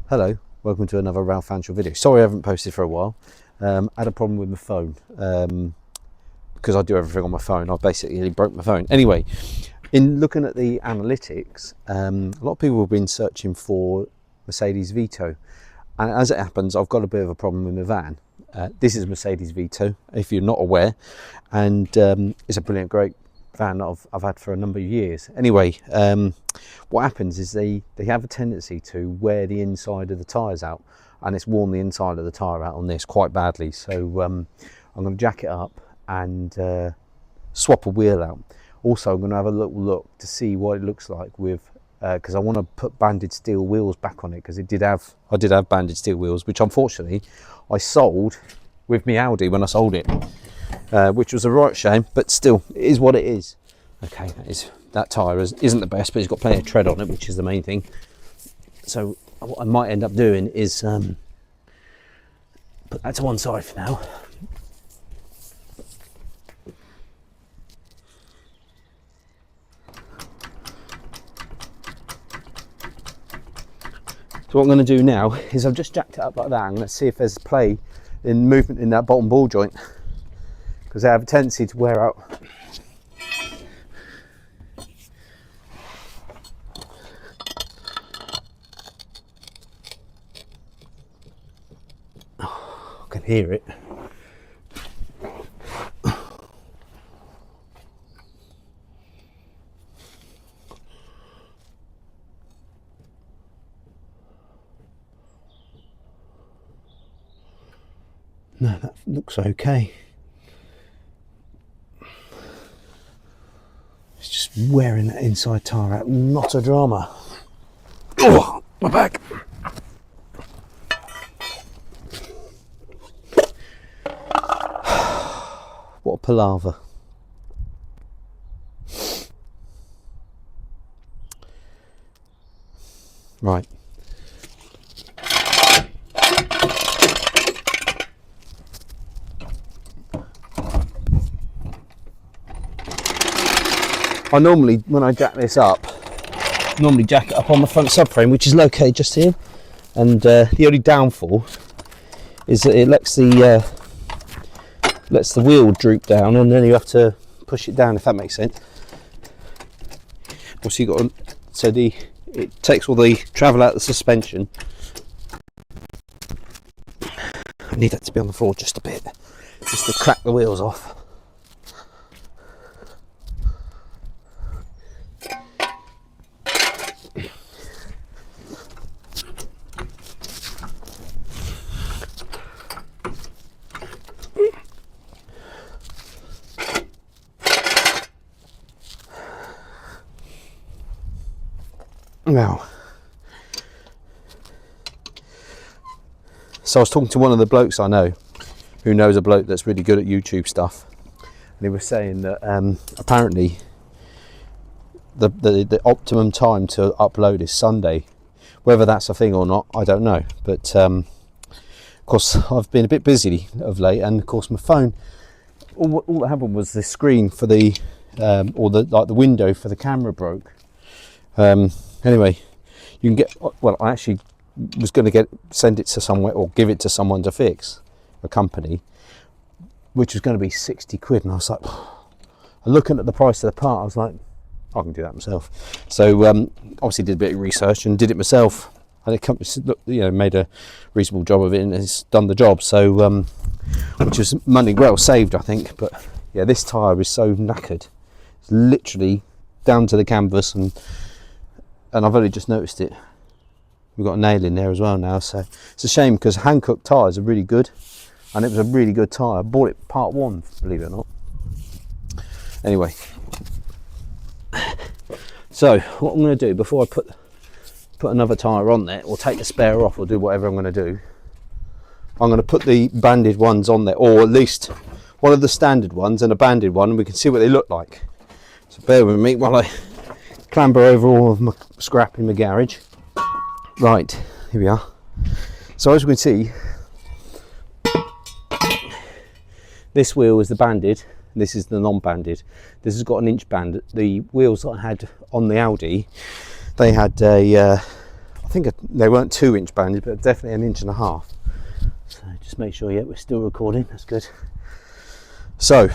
Hello, welcome to another Ralph Fanshawe video. Sorry I haven't posted for a while. I had a problem with my phone because I do everything on my phone. I basically broke my phone. Anyway, in looking at the analytics, a lot of people have been searching for Mercedes Vito, and as it happens, I've got a bit of a problem with my van. This is Mercedes Vito, if you're not aware, and it's a brilliant, great van that I've had for a number of years. Anyway, what happens is they have a tendency to wear the inside of the tyres out, and it's worn the inside of the tyre out on this quite badly. So I'm going to jack it up and swap a wheel out. Also, I'm going to have a little look to see what it looks like with because I want to put banded steel wheels back on it, because I did have banded steel wheels, which unfortunately I sold with my Audi when I sold it. Which was a right shame, but still, it is what it is. Okay, that tyre isn't the best, but it's got plenty of tread on it, which is the main thing. So what I might end up doing is put that to one side for now. So what I'm going to do now is I've just jacked it up like that. I'm going to see if there's play in movement in that bottom ball joint, because they have a tendency to wear out. Oh, I can hear it. No, that looks okay. It's just wearing that inside tyre out, not a drama. Oh, my back. What a palaver. Right. I normally, when I jack this up, jack it up on the front subframe, which is located just here, and the only downfall is that it lets the wheel droop down, and then you have to push it down, if that makes sense. Also, you got it takes all the travel out of the suspension. I need that to be on the floor just a bit, just to crack the wheels off. Now, so I was talking to one of the blokes I know, who knows a bloke that's really good at YouTube stuff, and he was saying that apparently the optimum time to upload is Sunday. Whether that's a thing or not, I don't know, but of course I've been a bit busy of late, and of course my phone, all that happened was the screen for the the window for the camera broke. Anyway, you can get, well, I actually was going to send it to somewhere, or give it to someone to fix, a company, which was going to be 60 quid, and I was like, looking at the price of the part, I was like, I can do that myself. So obviously did a bit of research and did it myself, and the company, made a reasonable job of it, and it's done the job. So which was money well saved, I think. But yeah, this tyre is so knackered, it's literally down to the canvas, and I've only just noticed it. We've got a nail in there as well now, so it's a shame, because Hankook tyres are really good, and it was a really good tyre. I bought it part one, believe it or not. Anyway, so what I'm going to do before I put another tyre on there, or take the spare off, or do whatever I'm going to do, I'm going to put the banded ones on there, or at least one of the standard ones and a banded one, and we can see what they look like. So bear with me while I clamber over all of my scrap in the garage. Right, here we are. So as we can see, this wheel is the banded, this is the non-banded. This has got an inch band. The wheels that I had on the Audi, they had a I think think they weren't 2-inch banded, but definitely 1.5 inches. So just make sure, yeah, we're still recording. That's good. So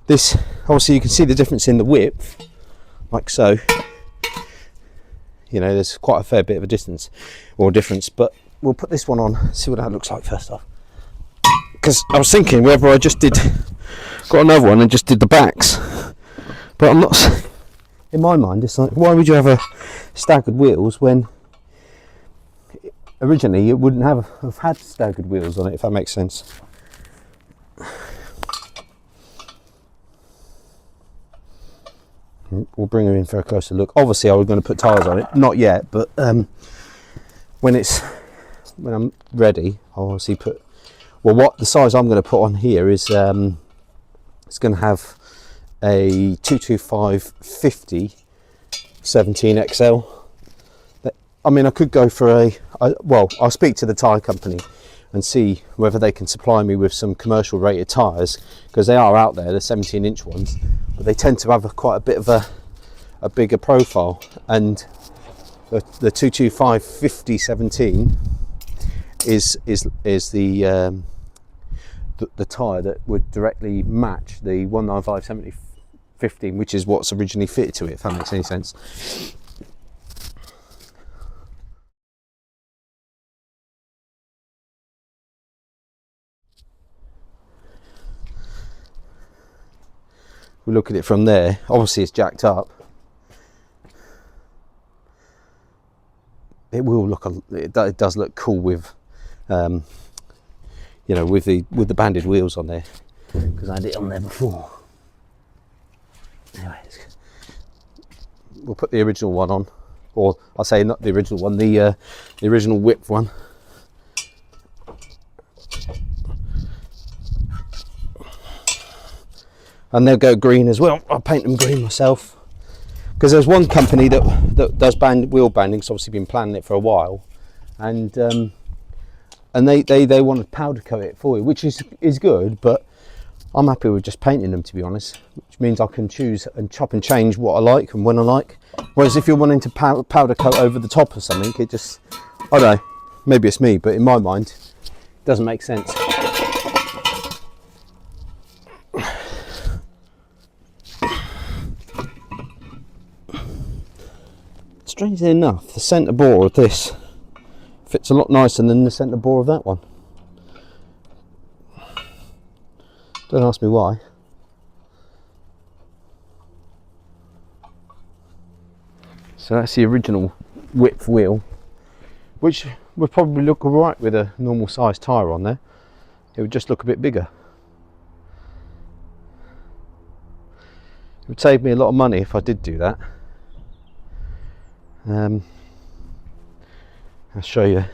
this, obviously you can see the difference in the width, like so. You know, there's quite a fair bit of a distance or difference, but we'll put this one on, see what that looks like first off. Because I was thinking whether I just got another one and just did the backs, but I'm not. In my mind, it's like, why would you have a staggered wheels when originally you wouldn't have had staggered wheels on it, if that makes sense. We'll bring her in for a closer look. Obviously I was going to put tyres on it, not yet, but when I'm ready, I'll obviously put, well, what the size I'm going to put on here is it's going to have a 225/50 17XL. I mean, I could go for well, I'll speak to the tyre company and see whether they can supply me with some commercial rated tyres, because they are out there, the 17-inch ones, but they tend to have quite a bit of a bigger profile, and the 225/50 17 is the tyre that would directly match the 195/70 15, which is what's originally fitted to it, if that makes any sense. We look at it from there, obviously it's jacked up. It will look, it does look cool with you know, with the banded wheels on there, because I had it on there before. Anyway, we'll put the original one on, or I'll say not the original one, the original width one. And they'll go green as well. I'll paint them green myself, because there's one company that does wheel banding. It's obviously been planning it for a while, and they want to powder coat it for you, which is good, but I'm happy with just painting them, to be honest, which means I can choose and chop and change what I like and when I like. Whereas if you're wanting to powder coat over the top of something, it just, I don't know, maybe it's me, but in my mind it doesn't make sense. Strangely enough, the centre bore of this fits a lot nicer than the centre bore of that one. Don't ask me why. So that's the original width wheel, which would probably look alright with a normal size tyre on there. It would just look a bit bigger. It would save me a lot of money if I did do that. I'll show you.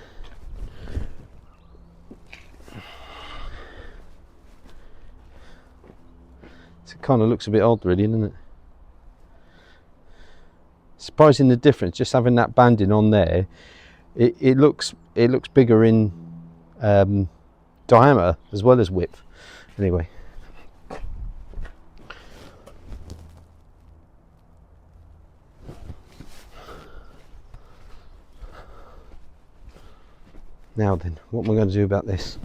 It kind of looks a bit odd, really, doesn't it? Surprising the difference, just having that banding on there. It looks bigger in diameter as well as width. Anyway. Now then, what am I going to do about this?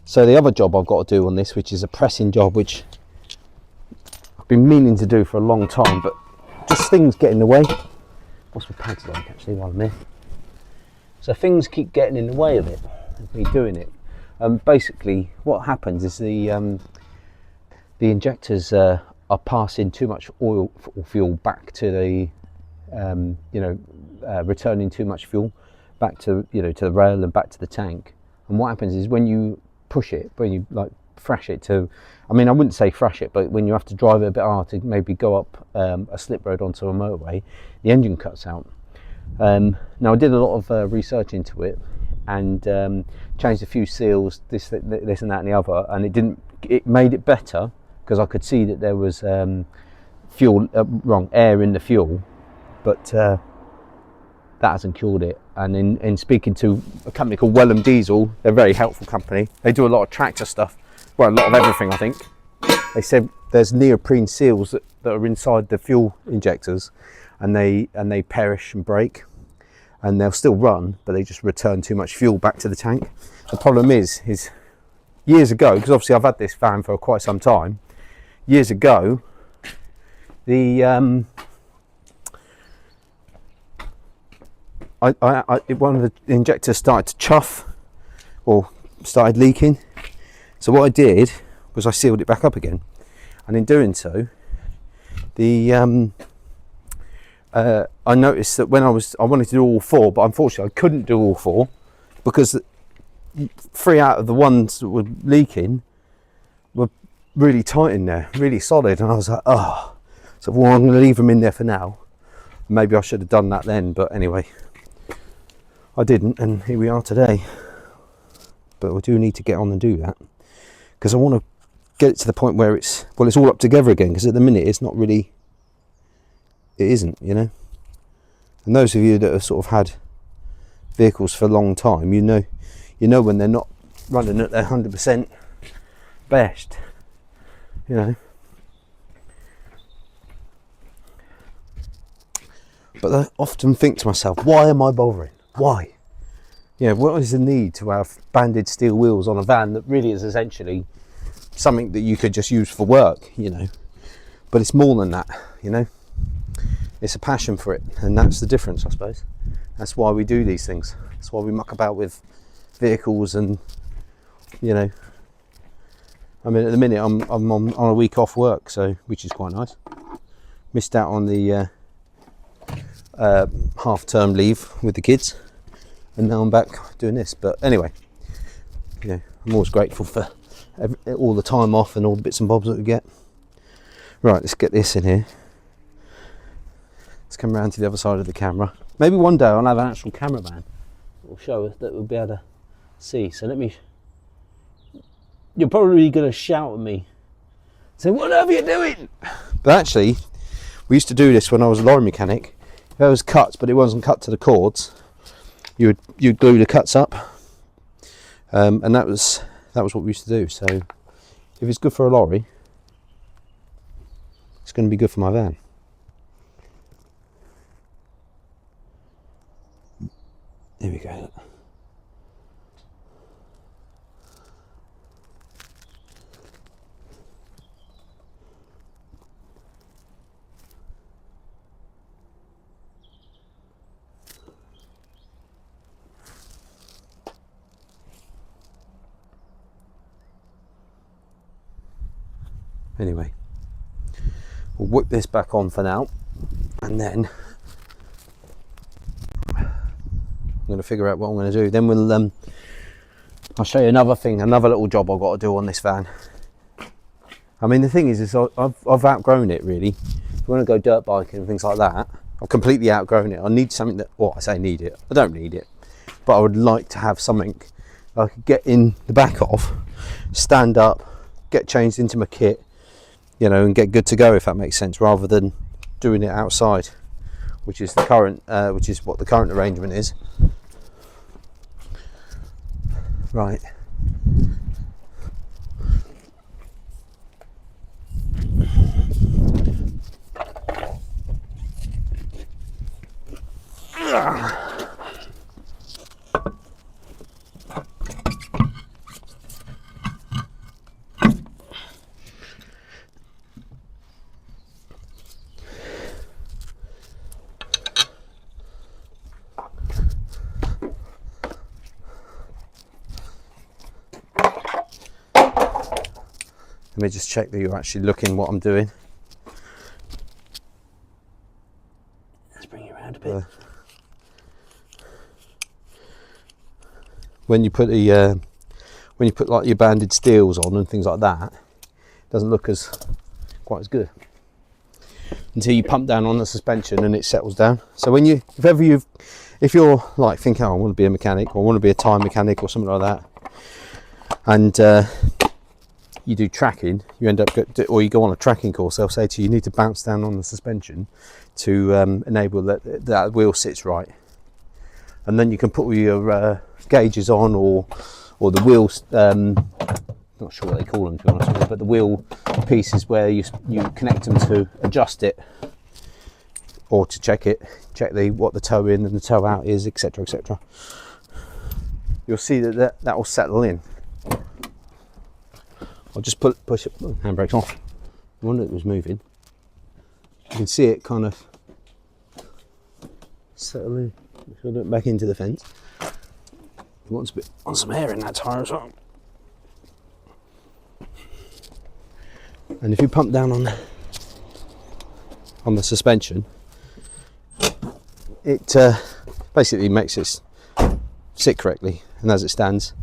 So the other job I've got to do on this, which is a pressing job, which I've been meaning to do for a long time, but just things get in the way. What's my pads like actually while I'm here? So things keep getting in the way of it, of me doing it. Basically what happens is the injectors are passing too much oil or fuel back to the returning too much fuel back to to the rail and back to the tank. And what happens is when you push it, when you like thrash it to, I mean I wouldn't say thrash it, but when you have to drive it a bit hard to maybe go up a slip road onto a motorway, the engine cuts out. Now I did a lot of research into it and changed a few seals, this and that and the other, and it made it better, because I could see that there was air in the fuel, but that hasn't cured it. And in speaking to a company called Wellham Diesel, they're a very helpful company. They do a lot of tractor stuff, well, a lot of everything I think. They said there's neoprene seals that are inside the fuel injectors, and they perish and break, and they'll still run, but they just return too much fuel back to the tank. The problem is years ago, because obviously I've had this van for quite some time, years ago, the one of the injectors started to chuff or started leaking. So what I did was I sealed it back up again, and in doing so, I noticed that when I wanted to do all four, but unfortunately I couldn't do all four because 3 out of the ones that were leaking were really tight in there, really solid, and I was like, oh, so well, I'm going to leave them in there for now. Maybe I should have done that then, but anyway, I didn't, and here we are today. But we do need to get on and do that, because I want to get it to the point where it's all up together again, because at the minute it's not really, it isn't, you know. And those of you that have sort of had vehicles for a long time, you know when they're not running at their 100% best, you know. But I often think to myself, why am I bothering? Why? Yeah, what is the need to have banded steel wheels on a van that really is essentially something that you could just use for work, you know? But it's more than that, you know? It's a passion for it, and that's the difference, I suppose. That's why we do these things. That's why we muck about with vehicles, and, you know, I mean, at the minute I'm on a week off work, so, which is quite nice. Missed out on the half-term leave with the kids, and now I'm back doing this. But anyway, you know, I'm always grateful for all the time off and all the bits and bobs that we get. Right, let's get this in here. Let's come around to the other side of the camera. Maybe one day I'll have an actual cameraman that will show us, that we'll be able to see. So let me, you're probably going to shout at me, say, what are you doing? But actually, we used to do this when I was a lorry mechanic. If there was cuts, but it wasn't cut to the cords, you'd glue the cuts up, and that was what we used to do. So if it's good for a lorry, it's going to be good for my van. There we go. Anyway, we'll whip this back on for now, and then I'm going to figure out what I'm going to do. Then we'll I'll show you another thing, another little job I've got to do on this van. I mean, the thing is I've outgrown it, really. If you want to go dirt biking and things like that, I've completely outgrown it. I need something that, well, I say need it, I don't need it, but I would like to have something I could get in the back of, stand up, get changed into my kit, you know, and get good to go, if that makes sense, rather than doing it outside, which is what the current arrangement is. Right. Let me just check that you're actually looking what I'm doing. Let's bring it around a bit. When you put like your banded steels on and things like that, it doesn't look quite as good until you pump down on the suspension and it settles down. So when if you're like thinking, oh, I want to be a mechanic, or I want to be a tyre mechanic or something like that, and you do tracking, you end up or you go on a tracking course, they'll say to you, you need to bounce down on the suspension to enable that wheel sits right, and then you can put all your gauges on, or the wheels not sure what they call them to be honest with you, but the wheel pieces where you connect them to adjust it or to check what the toe in and the toe out is, etc, etc. You'll see that will settle in. I'll just push it, handbrake's off. I wonder if it was moving. You can see it kind of settle in. Put it back into the fence. It wants some air in that tyre as well. And if you pump down on the suspension, it basically makes it sit correctly, and as it stands,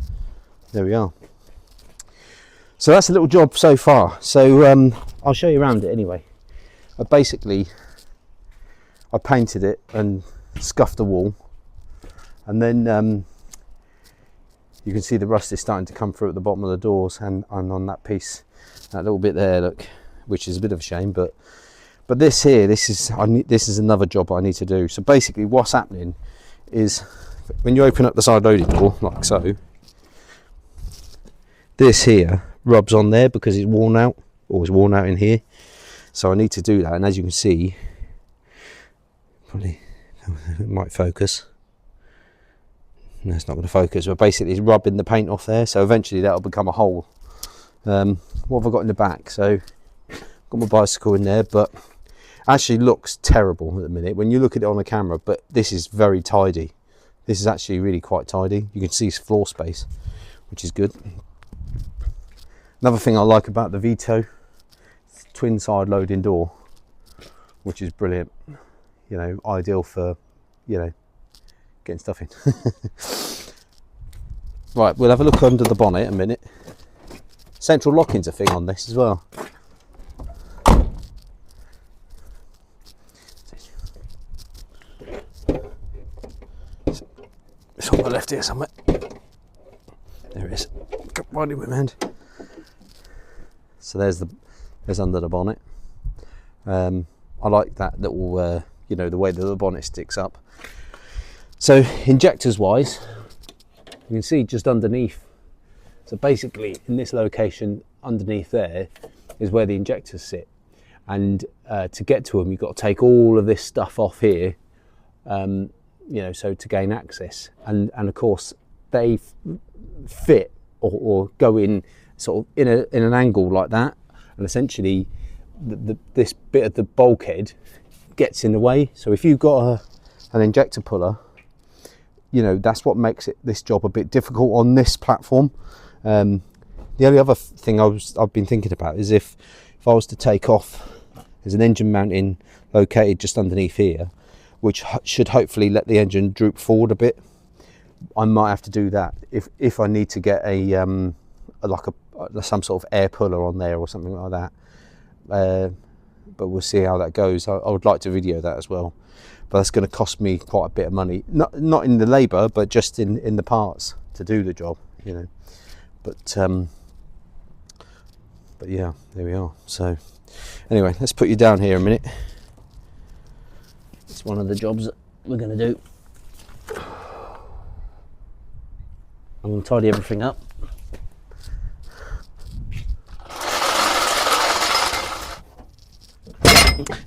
there we are. So that's a little job so far. So I'll show you around it anyway. I painted it and scuffed the wall, and then you can see the rust is starting to come through at the bottom of the doors and on that piece, that little bit there, look, which is a bit of a shame. But this is another job I need to do. So basically what's happening is when you open up the side loading door like so, this here rubs on there because it's worn out, or it's worn out in here. So I need to do that, and as you can see, probably it might focus. No, it's not going to focus, but basically it's rubbing the paint off there, so eventually that'll become a hole. What have I got in the back? So got my bicycle in there, but actually looks terrible at the minute when you look at it on the camera, but this is very tidy. This is actually really quite tidy. You can see floor space, which is good. Another thing I like about the Vito, twin side loading door, which is brilliant. You know, ideal for, you know, getting stuff in. Right, we'll have a look under the bonnet in a minute. Central locking's a thing on this as well. It's on the left here somewhere. There it is. Come right in with my hand. So there's under the bonnet. I like that little, you know, the way that the bonnet sticks up. So injectors wise, you can see just underneath. So basically in this location underneath there is where the injectors sit. And to get to them, you've got to take all of this stuff off here, you know, so to gain access. And of course they fit or go in sort of in an angle like that, and essentially this bit of the bulkhead gets in the way. So if you've got an injector puller, you know, that's what makes this job a bit difficult on this platform. The only other thing I've been thinking about is if I was to take off, there's an engine mounting located just underneath here, which should hopefully let the engine droop forward a bit. I might have to do that if I need to get some sort of air puller on there or something like that. But we'll see how that goes. I would like to video that as well, but that's going to cost me quite a bit of money. Not in the labour, but just in the parts to do the job, you know. But yeah, there we are. So anyway, let's put you down here a minute. It's one of the jobs that we're going to do. I'm going to tidy everything up.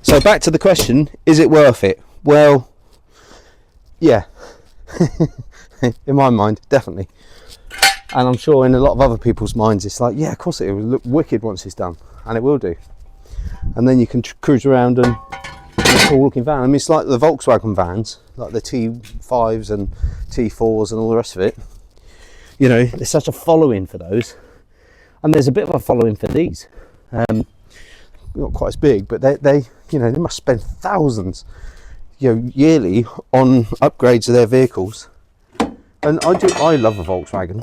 So back to the question, is it worth it? Well, yeah, in my mind, definitely. And I'm sure in a lot of other people's minds, it's like, yeah, of course it will look wicked once it's done, and it will do. And then you can cruise around and a cool looking van. I mean, it's like the Volkswagen vans, like the T5s and T4s and all the rest of it. You know, there's such a following for those, and there's a bit of a following for these. Not quite as big, but they you know, they must spend thousands, you know, yearly on upgrades of their vehicles. And I love a Volkswagen.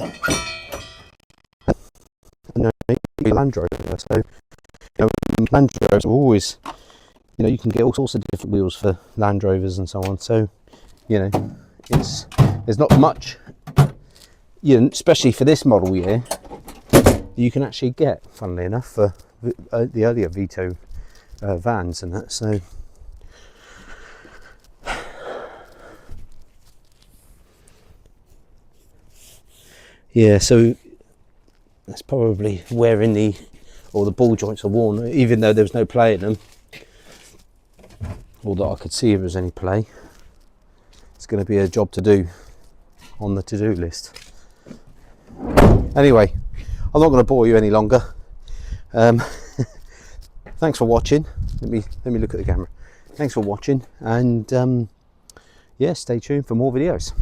And a Land Rover, so you know, Land Rovers are always, you know, you can get all sorts of different wheels for Land Rovers and so on. So, you know, there's not much, you know, especially for this model year, you can actually get, funnily enough, for the earlier Vito vans and that. So yeah, so That's probably wearing the, or the ball joints are worn, even though there was no play in them, or that I could see if there was any play. It's going to be a job to do on the to-do list. Anyway, I'm not going to bore you any longer. Thanks for watching. Let me look at the camera. Thanks for watching, and yeah, stay tuned for more videos.